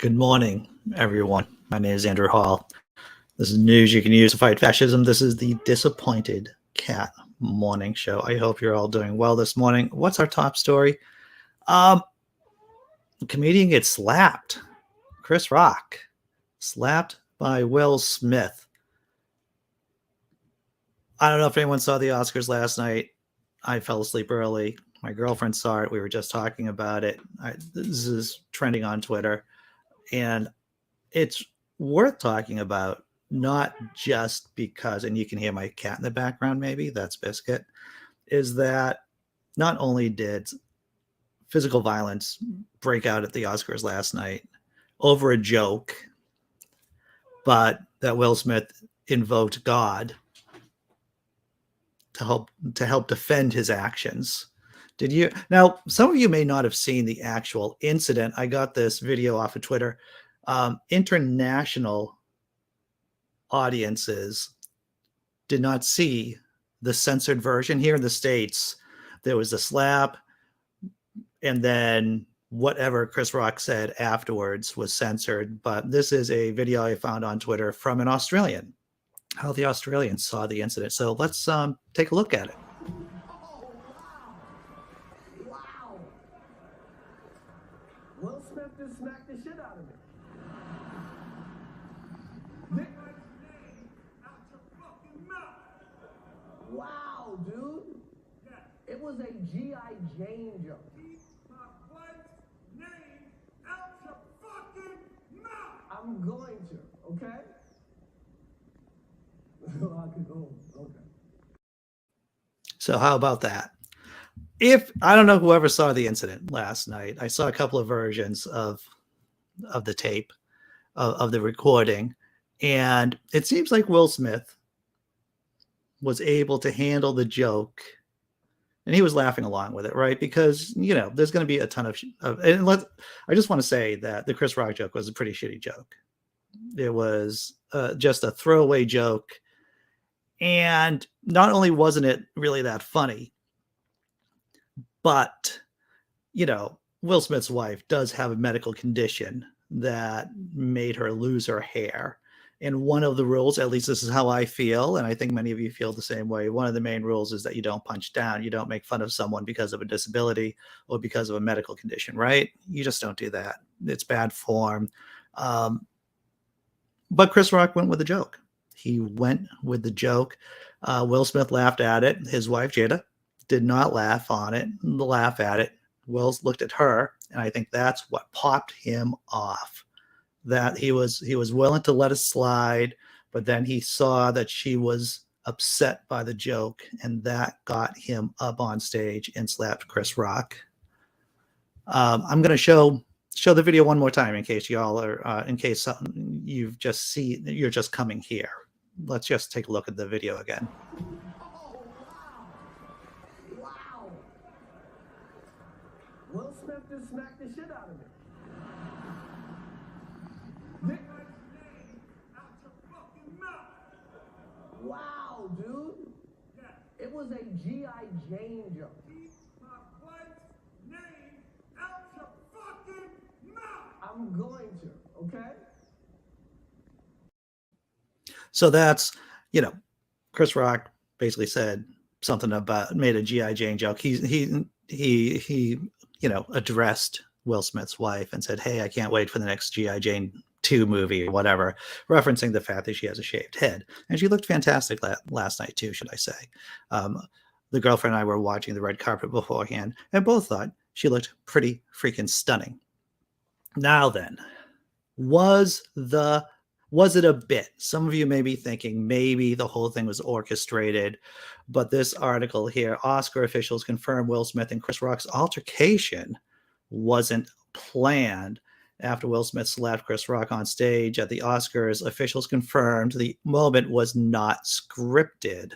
Good morning, everyone. My name is Andrew Hall. This is news you can use to fight fascism. This is the Disappointed Cat Morning Show. I hope you're all doing well this morning. What's our top story? The comedian gets slapped. Chris Rock slapped by Will Smith. I don't know if anyone saw the Oscars last night. I fell asleep early. My girlfriend saw it. We were just talking about it. This is trending on Twitter. And it's worth talking about, not just because, and you can hear my cat in the background, maybe that's Biscuit, is that not only did physical violence break out at the Oscars last night over a joke, but that Will Smith invoked God to help defend his actions. Did you? Now, some of you may not have seen the actual incident. I got this video off of Twitter. International audiences did not see the censored version. Here in the States, there was a slap, and then whatever Chris Rock said afterwards was censored. But this is a video I found on Twitter from an Australian, how the Australians saw the incident. So let's take a look at it. Will Smith just smacked the shit out of me. Wow, dude. Yeah. It was a G.I. Jane joke. Keep my wife's name out your fucking mouth. I'm going to, okay? Okay. So how about that? If I don't know whoever saw the incident last night, I saw a couple of versions of the tape of the recording, and it seems like Will Smith was able to handle the joke, and he was laughing along with it, right? Because there's going to be a ton of and I just want to say that the Chris Rock joke was a pretty shitty joke. It was just a throwaway joke, and not only wasn't it really that funny, but, Will Smith's wife does have a medical condition that made her lose her hair. And one of the rules, at least this is how I feel, and I think many of you feel the same way, one of the main rules is that you don't punch down. You don't make fun of someone because of a disability or because of a medical condition, right? You just don't do that. It's bad form. But Chris Rock went with the joke. He went with the joke. Will Smith laughed at it. His wife, Jada, did not laugh at it. Will's looked at her, and I think that's what popped him off. That he was willing to let it slide, but then he saw that she was upset by the joke, and that got him up on stage and slapped Chris Rock. I'm going to show the video one more time in case y'all are you're just coming here. Let's just take a look at the video again. Will Smith just smacked the shit out of me. Wow, dude. Yeah. It was a G.I. Jane joke. Keep my wife's name out your fucking mouth. I'm going to, okay? So that's, Chris Rock basically said something about, made a G.I. Jane joke. He addressed Will Smith's wife and said, "Hey, I can't wait for the next G.I. Jane 2 movie," or whatever, referencing the fact that she has a shaved head. And she looked fantastic last night too, should I say. The girlfriend and I were watching the red carpet beforehand, and both thought she looked pretty freaking stunning. Now then, was it a bit? Some of you may be thinking maybe the whole thing was orchestrated, but this article here, Oscar officials confirm Will Smith and Chris Rock's altercation wasn't planned. After Will Smith slapped Chris Rock on stage at the Oscars, officials confirmed the moment was not scripted.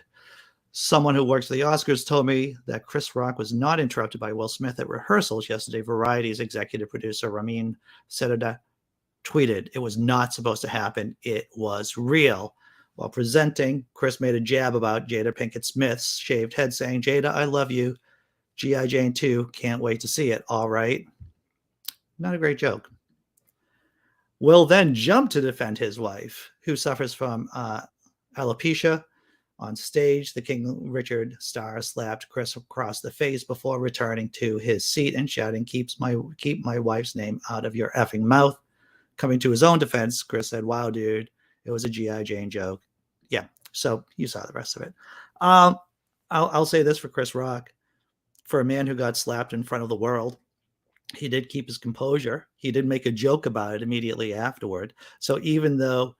Someone who works for the Oscars told me that Chris Rock was not interrupted by Will Smith at rehearsals yesterday. Variety's executive producer Ramin Sedada tweeted, "It was not supposed to happen. It was real." While presenting, Chris made a jab about Jada Pinkett Smith's shaved head, saying, "Jada, I love you. G.I. Jane 2, can't wait to see it. All right." Not a great joke. Will then jump to defend his wife, who suffers from alopecia. On stage, the King Richard star slapped Chris across the face before returning to his seat and shouting, keep my wife's name out of your effing mouth. Coming to his own defense, Chris said, wow, dude, it was a G.I. Jane joke. Yeah, so you saw the rest of it. I'll say this for Chris Rock. For a man who got slapped in front of the world, he did keep his composure. He did make a joke about it immediately afterward. So even though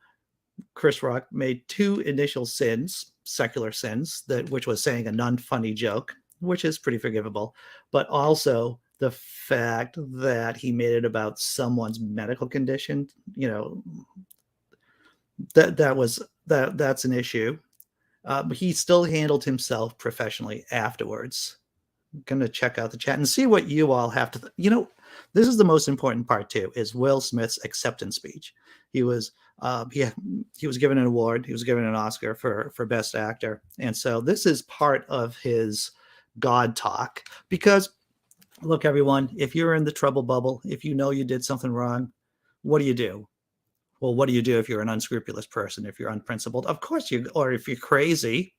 Chris Rock made two initial sins, secular sins, which was saying a non-funny joke, which is pretty forgivable, but also the fact that he made it about someone's medical condition, that's an issue. But he still handled himself professionally afterwards. I'm going to check out the chat and see what you all have to. This is the most important part too. Is Will Smith's acceptance speech? He was given an award. He was given an Oscar for Best Actor, and so this is part of his God talk. Because look, everyone, if you're in the trouble bubble, if you know you did something wrong, what do? Well, what do you do if you're an unscrupulous person? If you're unprincipled, of course or if you're crazy,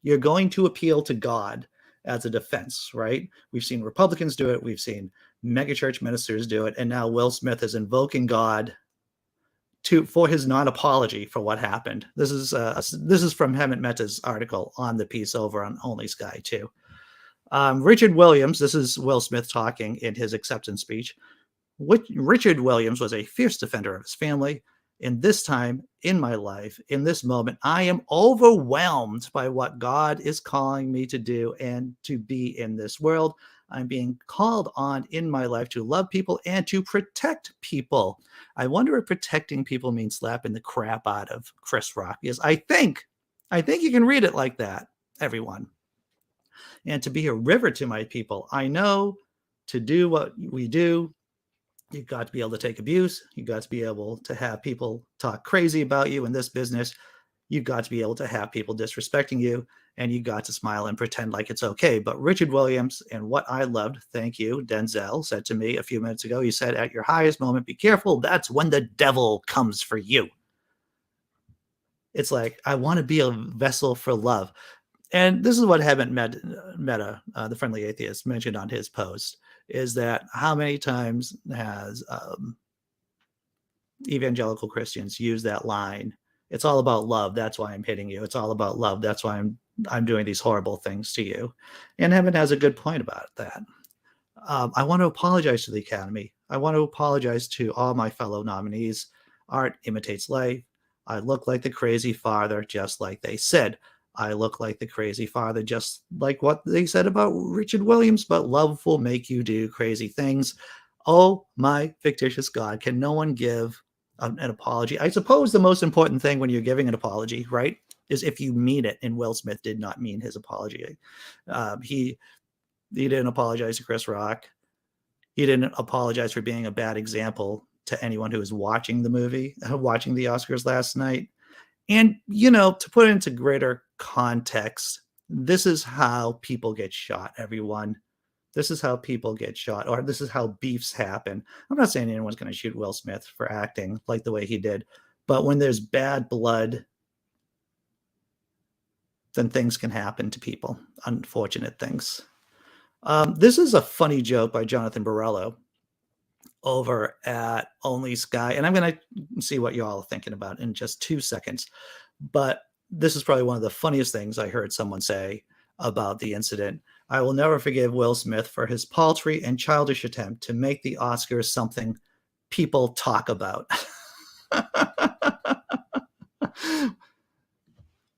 you're going to appeal to God as a defense, right? We've seen Republicans do it. We've seen megachurch ministers do it. And now Will Smith is invoking God for his non-apology for what happened. This is from Hemant Mehta's article on the piece over on OnlySky too. Richard Williams, this is Will Smith talking in his acceptance speech. Richard Williams was a fierce defender of his family. In this time in my life, in this moment, I am overwhelmed by what God is calling me to do and to be in this world. I'm being called on in my life to love people and to protect people. I wonder if protecting people means slapping the crap out of Chris Rock. Because I think you can read it like that, everyone. And to be a river to my people, I know to do what we do, you've got to be able to take abuse. You've got to be able to have people talk crazy about you in this business. You've got to be able to have people disrespecting you, and you got to smile and pretend like it's okay. But Richard Williams, and what I loved, thank you, Denzel, said to me a few minutes ago, he said, at your highest moment, be careful. That's when the devil comes for you. It's like, I want to be a vessel for love. And this is what Hemant Mehta, the friendly atheist, mentioned on his post, is that how many times has evangelical Christians use that line? It's all about love. That's why I'm hitting you. It's all about love. That's why I'm doing these horrible things to you. And Hemant has a good point about that. I want to apologize to the Academy. I want to apologize to all my fellow nominees. Art imitates life. I look like the crazy father, just like they said. I look like the crazy father, just like what they said about Richard Williams, but love will make you do crazy things. Oh, my fictitious God, can no one give an apology? I suppose the most important thing when you're giving an apology, right, is if you mean it, and Will Smith did not mean his apology. He didn't apologize to Chris Rock. He didn't apologize for being a bad example to anyone who was watching the movie, watching the Oscars last night. And, to put it into greater context, this is how people get shot, everyone. This is how people get shot, or this is how beefs happen. I'm not saying anyone's going to shoot Will Smith for acting like the way he did, but when there's bad blood, then things can happen to people, unfortunate things. This is a funny joke by Jonathan Borello over at OnlySky, and I'm going to see what you all are thinking about in just 2 seconds. But this is probably one of the funniest things I heard someone say about the incident. I will never forgive Will Smith for his paltry and childish attempt to make the Oscars something people talk about.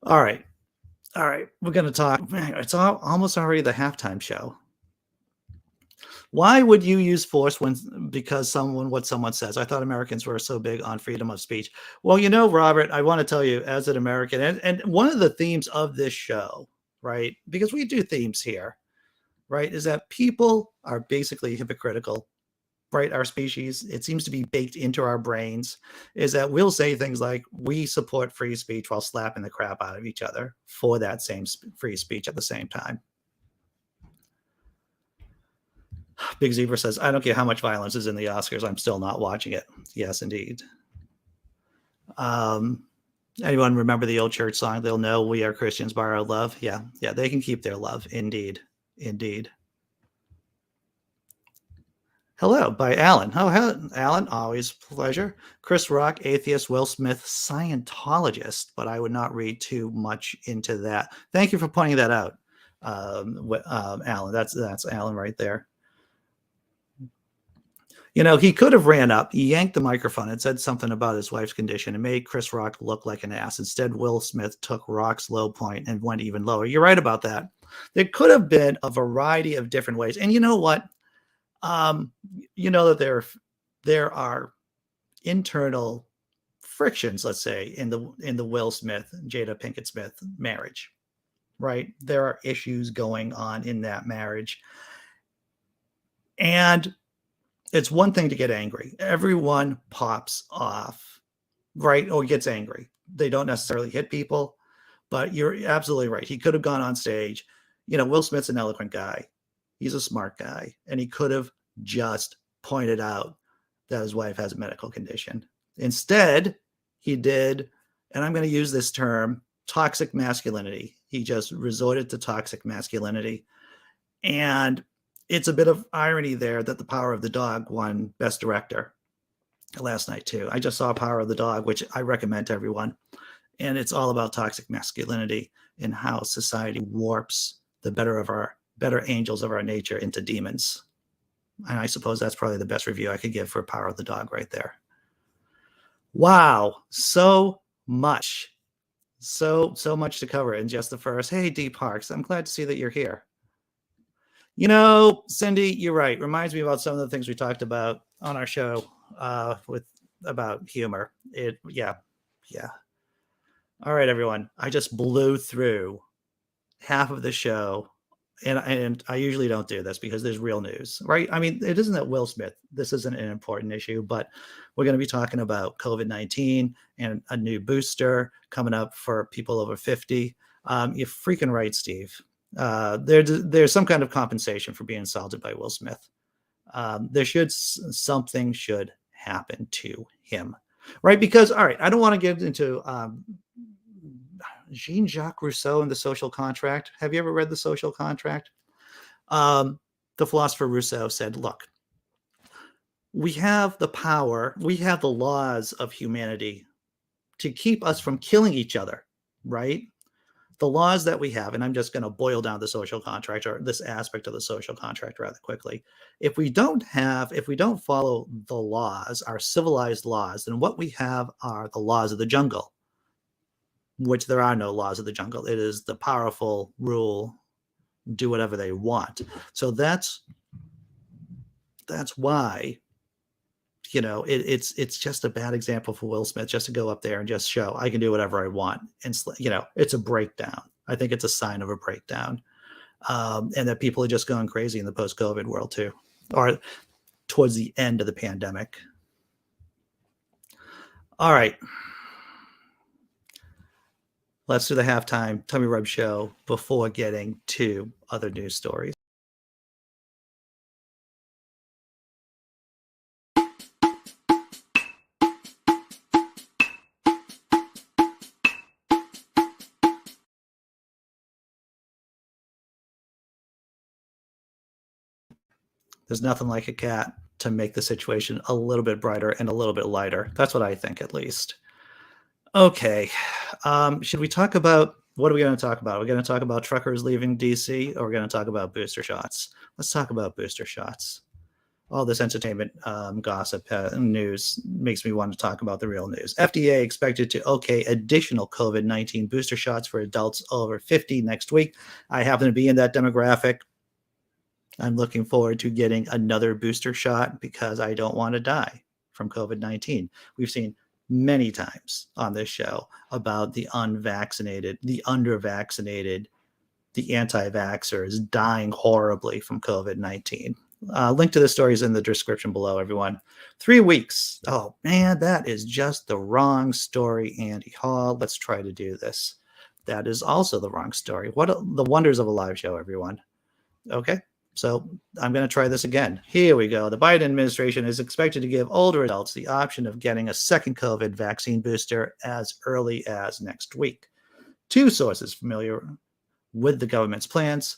All right. We're going to talk. It's almost already the halftime show. Why would you use force because what someone says? I thought Americans were so big on freedom of speech. Well, Robert, I want to tell you, as an American, and one of the themes of this show, right, because we do themes here, right, is that people are basically hypocritical, right? Our species, it seems to be baked into our brains, is that we'll say things like, we support free speech while slapping the crap out of each other for that same free speech at the same time. Big Zebra says, I don't care how much violence is in the Oscars. I'm still not watching it. Yes, indeed. Anyone remember the old church song? They'll know we are Christians by our love. Yeah, they can keep their love. Indeed. Hello, by Alan. Oh, hello, Alan. Always pleasure. Chris Rock, atheist. Will Smith, Scientologist. But I would not read too much into that. Thank you for pointing that out, Alan. That's Alan right there. You know, he could have ran up, yanked the microphone, and said something about his wife's condition and made Chris Rock look like an ass. Instead, Will Smith took Rock's low point and went even lower. You're right about that. There could have been a variety of different ways. And you know what? You know that there are internal frictions, let's say, in the Will Smith, Jada Pinkett Smith marriage, right? There are issues going on in that marriage. And it's one thing to get angry. Everyone pops off, right? Or gets angry. They don't necessarily hit people, but you're absolutely right. He could have gone on stage. You know, Will Smith's an eloquent guy. He's a smart guy. And he could have just pointed out that his wife has a medical condition. Instead, he did, and I'm going to use this term, toxic masculinity. He just resorted to toxic masculinity. And it's a bit of irony there that The Power of the Dog won Best Director last night, too. I just saw Power of the Dog, which I recommend to everyone. And it's all about toxic masculinity and how society warps the better angels of our nature into demons. And I suppose that's probably the best review I could give for Power of the Dog right there. Wow, so much. So much to cover in just the first. Hey, Dee Parks, I'm glad to see that you're here. You know, Cindy, you're right. Reminds me about some of the things we talked about on our show about humor. Yeah. All right, everyone. I just blew through half of the show. And I usually don't do this because there's real news, right? I mean, it isn't that Will Smith. This isn't an important issue, but we're going to be talking about COVID-19 and a new booster coming up for people over 50. You're freaking right, Steve. There's some kind of compensation for being assaulted by Will Smith. Something should happen to him, right? Because, all right, I don't want to get into Jean-Jacques Rousseau and the Social Contract. Have you ever read the Social Contract? The philosopher Rousseau said, look, we have the power, we have the laws of humanity to keep us from killing each other, right? The laws that we have, and I'm just going to boil down the social contract or this aspect of the social contract rather quickly. If we don't follow the laws, our civilized laws, then what we have are the laws of the jungle, which there are no laws of the jungle. It is the powerful rule, do whatever they want. So that's why, you know, it's just a bad example for Will Smith just to go up there and just show I can do whatever I want. And, you know, it's a breakdown. I think it's a sign of a breakdown. And that people are just going crazy in the post-COVID world too, or towards the end of the pandemic. All right. Let's do the halftime Tummy Rub show before getting to other news stories. There's nothing like a cat to make the situation a little bit brighter and a little bit lighter. That's what I think, at least. Okay. Should we talk about, what are we going to talk about? We're going to talk about truckers leaving DC, or we're going to talk about booster shots? Let's talk about booster shots. All this entertainment gossip news makes me want to talk about the real news. FDA expected to okay additional COVID-19 booster shots for adults over 50 next week. I happen to be in that demographic. I'm looking forward to getting another booster shot because I don't want to die from COVID-19. We've seen many times on this show about the unvaccinated, the undervaccinated, the anti-vaxxers dying horribly from COVID-19. Link to the stories in the description below, everyone. 3 weeks. Oh, man, that is just the wrong story, Andy Hall. Let's try to do this. That is also the wrong story. What the wonders of a live show, everyone. Okay. So I'm going to try this again. Here we go. The Biden administration is expected to give older adults the option of getting a second COVID vaccine booster as early as next week. Two sources familiar with the government's plans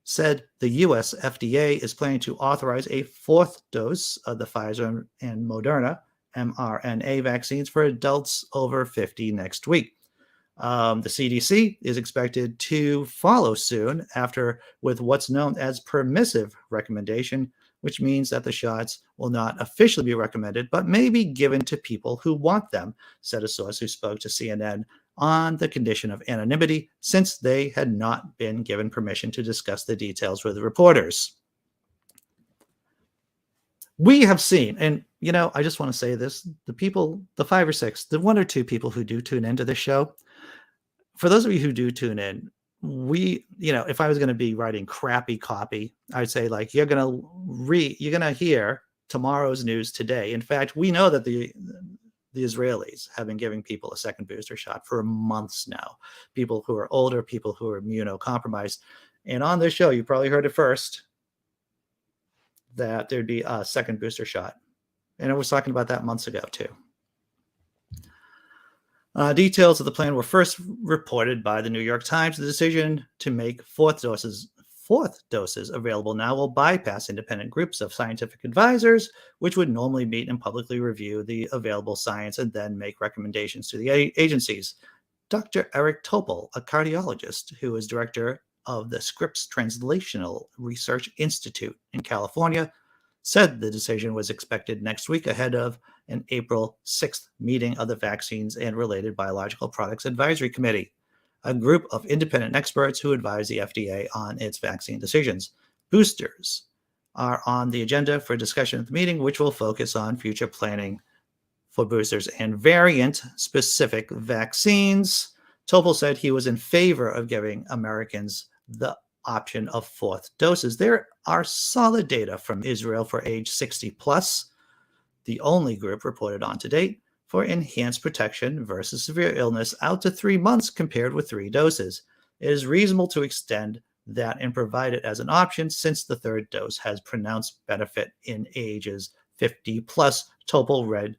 said the U.S. FDA is planning to authorize a fourth dose of the Pfizer and Moderna mRNA vaccines for adults over 50 next week. The CDC is expected to follow soon after with what's known as permissive recommendation, which means that the shots will not officially be recommended, but may be given to people who want them, said a source who spoke to CNN on the condition of anonymity since they had not been given permission to discuss the details with reporters. We have seen, and I just want to say this, the people, the 5 or 6, the 1 or 2 people who do tune into this show, for those of you who do tune in, if I was going to be writing crappy copy, I'd say like, you're going to hear tomorrow's news today. In fact, we know that the Israelis have been giving people a second booster shot for months now. People who are older, people who are immunocompromised. And on this show, you probably heard it first that there'd be a second booster shot. And I was talking about that months ago too. Details of the plan were first reported by the New York Times. The decision to make fourth doses available now will bypass independent groups of scientific advisors, which would normally meet and publicly review the available science and then make recommendations to the agencies. Dr. Eric Topol, a cardiologist who is director of the Scripps Translational Research Institute in California, said the decision was expected next week ahead of an April 6th meeting of the Vaccines and Related Biological Products Advisory Committee, a group of independent experts who advise the FDA on its vaccine decisions. Boosters are on the agenda for discussion at the meeting, which will focus on future planning for boosters and variant-specific vaccines. Topol said he was in favor of giving Americans the option of fourth doses. There are solid data from Israel for age 60 plus, the only group reported on to date, for enhanced protection versus severe illness out to 3 months compared with 3 doses. It is reasonable to extend that and provide it as an option since the third dose has pronounced benefit in ages 50 plus, Topol read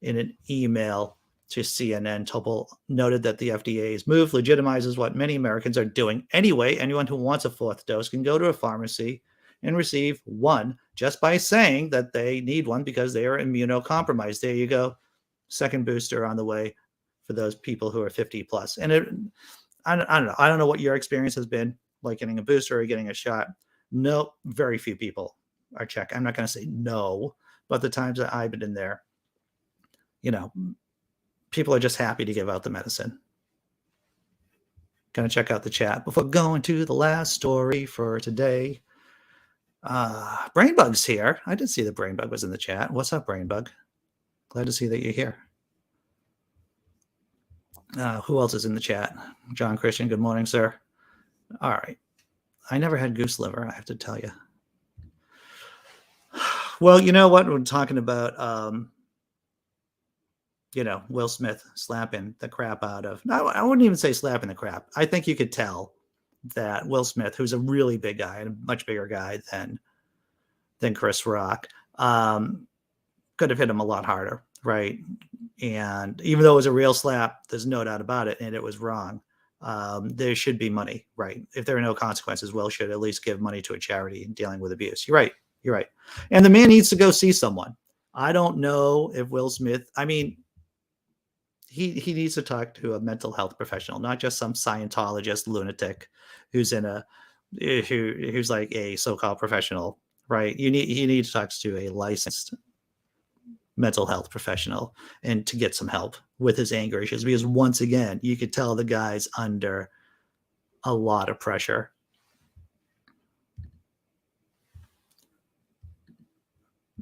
in an email to CNN. Topol noted that the FDA's move legitimizes what many Americans are doing anyway. Anyone who wants a fourth dose can go to a pharmacy and receive one just by saying that they need one because they are immunocompromised. There you go. Second booster on the way for those people who are 50 plus. And I don't know. I don't know what your experience has been like getting a booster or getting a shot. No, very few people are checking. I'm not going to say no, but the times that I've been in there, people are just happy to give out the medicine. Going to check out the chat before going to the last story for today. Brainbug's here. I did see that Brainbug was in the chat. What's up, Brainbug? Glad to see that you're here. Who else is in the chat? John Christian, good morning, sir. All right. I never had goose liver, I have to tell you. Well, you know what? We're talking about, Will Smith slapping the crap out of, no, I wouldn't even say slapping the crap. I think you could tell that Will Smith, who's a really big guy and a much bigger guy than Chris Rock, could have hit him a lot harder, right? And even though it was a real slap, there's no doubt about it, and it was wrong. There should be money, right? If there are no consequences, Will should at least give money to a charity dealing with abuse. You're right. And the man needs to go see someone. I don't know if Will Smith, he needs to talk to a mental health professional, not just some Scientologist lunatic who's who's like a so-called professional, right? He needs to talk to a licensed mental health professional and to get some help with his anger issues, because once again, you could tell the guy's under a lot of pressure.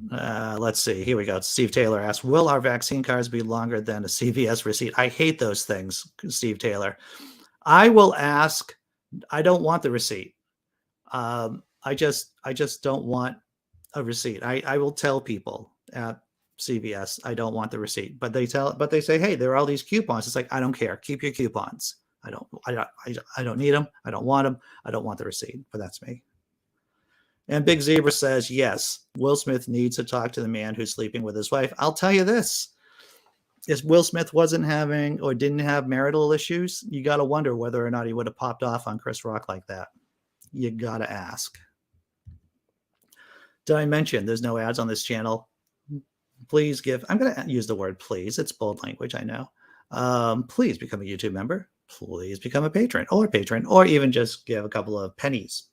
Let's see. Here we go. Steve Taylor asks, will our vaccine cards be longer than a CVS receipt? I hate those things, Steve Taylor. I will ask. I don't want the receipt. I just don't want a receipt. I will tell people at CVS I don't want the receipt, but they say, hey, there are all these coupons. It's like, I don't care. Keep your coupons. I don't need them. I don't want them. I don't want the receipt. But that's me. And Big Zebra says, yes, Will Smith needs to talk to the man who's sleeping with his wife. I'll tell you this. If Will Smith wasn't having or didn't have marital issues, you got to wonder whether or not he would have popped off on Chris Rock like that. You got to ask. Did I mention there's no ads on this channel? Please give, I'm going to use the word please. It's bold language, I know. Please become a YouTube member. Please become a patron, or even just give a couple of pennies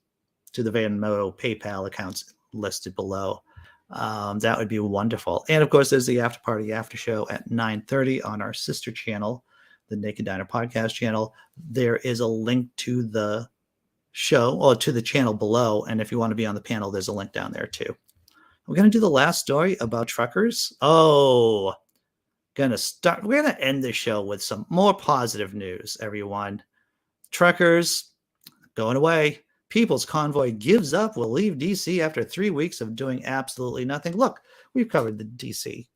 to the Venmo PayPal accounts listed below. That would be wonderful. And of course, there's the after party after show at 9:30 on our sister channel, the Naked Diner podcast channel. There is a link to the show or to the channel below. And if you want to be on the panel, there's a link down there too. We're going to do the last story about truckers. We're going to end the show with some more positive news, everyone. Truckers going away. People's Convoy gives up, will leave DC after 3 weeks of doing absolutely nothing. Look, we've covered the DC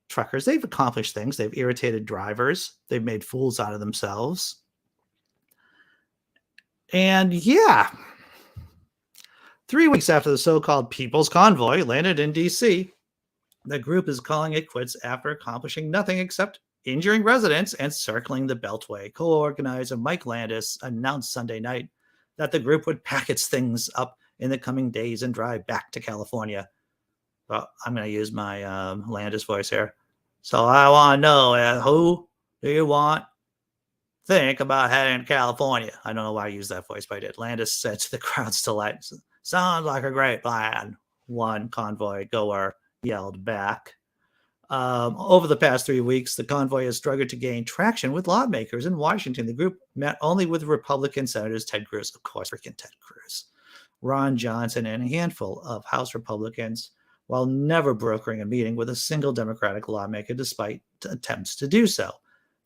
truckers. They've accomplished things. They've irritated drivers. They've made fools out of themselves. And yeah, 3 weeks after the so-called People's Convoy landed in DC, the group is calling it quits after accomplishing nothing except injuring residents and circling the Beltway. Co-organizer Mike Landis announced Sunday night that the group would pack its things up in the coming days and drive back to California. Well, I'm going to use my Landis voice here. So I want to know, who do you want think about heading to California? I don't know why I used that voice, but I did. Landis said to the crowd's delight, sounds like a great plan. One convoy goer yelled back. Over the past 3 weeks, the convoy has struggled to gain traction with lawmakers in Washington. The group met only with Republican Senators Ted Cruz, of course, freaking Ted Cruz, Ron Johnson, and a handful of House Republicans, while never brokering a meeting with a single Democratic lawmaker despite attempts to do so.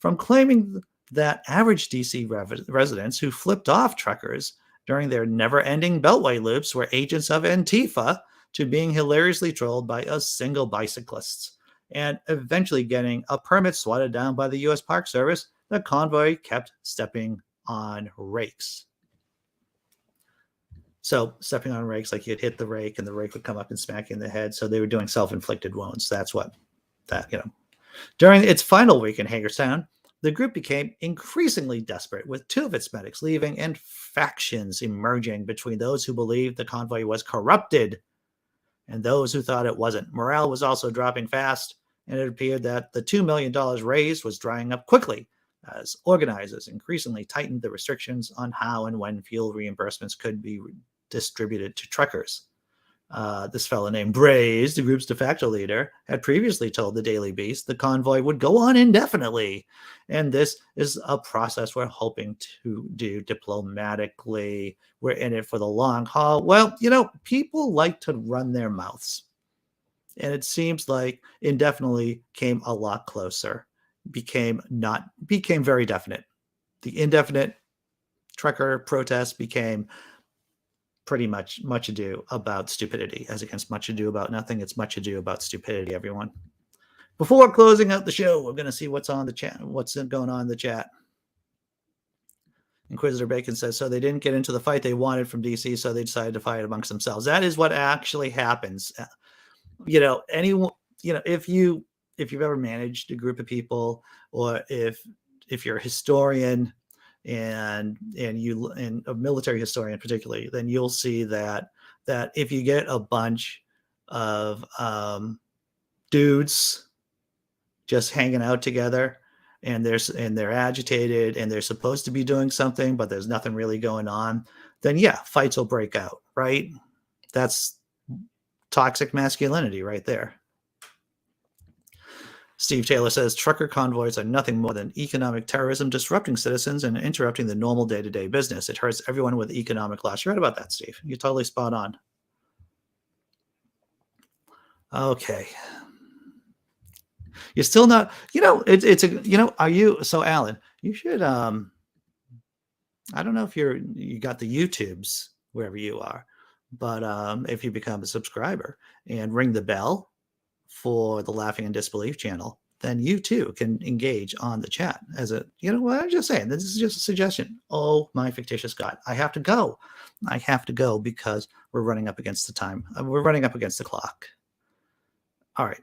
From claiming that average DC residents who flipped off truckers during their never-ending Beltway loops were agents of Antifa to being hilariously trolled by a single bicyclist, and eventually getting a permit swatted down by the U.S. Park Service, the convoy kept stepping on rakes. So stepping on rakes, like you'd hit the rake and the rake would come up and smack you in the head. So they were doing self-inflicted wounds. That's what that, During its final week in Hagerstown, the group became increasingly desperate, with 2 of its medics leaving and factions emerging between those who believed the convoy was corrupted and those who thought it wasn't. Morale was also dropping fast, and it appeared that the $2 million raised was drying up quickly as organizers increasingly tightened the restrictions on how and when fuel reimbursements could be distributed to truckers. This fellow named Braze, the group's de facto leader, had previously told the Daily Beast the convoy would go on indefinitely. And this is a process we're hoping to do diplomatically. We're in it for the long haul. Well, people like to run their mouths. And it seems like indefinitely came a lot closer, became very definite. The indefinite trucker protest became pretty much ado about stupidity. As against much ado about nothing, it's much ado about stupidity, everyone. Before closing out the show, we're going to see what's on the chat, what's going on in the chat. Inquisitor Bacon says, so they didn't get into the fight they wanted from DC, so they decided to fight amongst themselves. That is what actually happens. Anyone, if you've ever managed a group of people, or if you're a historian and a military historian particularly, then you'll see that if you get a bunch of dudes just hanging out together and they're agitated and they're supposed to be doing something, but there's nothing really going on, then yeah, fights will break out, right? That's toxic masculinity right there. Steve Taylor says trucker convoys are nothing more than economic terrorism, disrupting citizens and interrupting the normal day-to-day business. It hurts everyone with economic loss. You're right about that, Steve. You're totally spot on. Okay. You're still not, are you, so Alan, you should, I don't know if you got the YouTubes wherever you are, but if you become a subscriber and ring the bell for the Laughing in Disbelief channel, then you too can engage on the chat as a, what I'm just saying. This is just a suggestion. Oh, my fictitious God. I have to go. I have to go because we're running up against the time. We're running up against the clock. All right.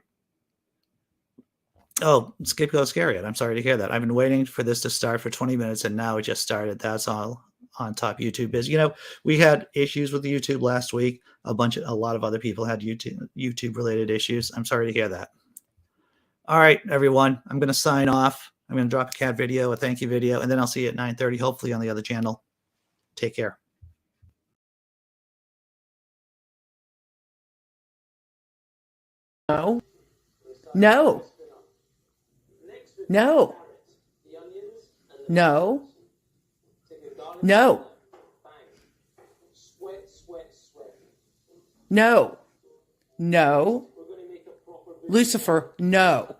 Oh, Scapegoat Scariot. I'm sorry to hear that. I've been waiting for this to start for 20 minutes and now it just started. That's all on top YouTube is. We had issues with YouTube last week. A lot of other people had YouTube related issues. I'm sorry to hear that. All right, everyone. I'm going to sign off. I'm going to drop a cat video, a thank you video, and then I'll see you at 9:30, hopefully on the other channel. Take care. No. No. No. No. No. No. No. Lucifer, no.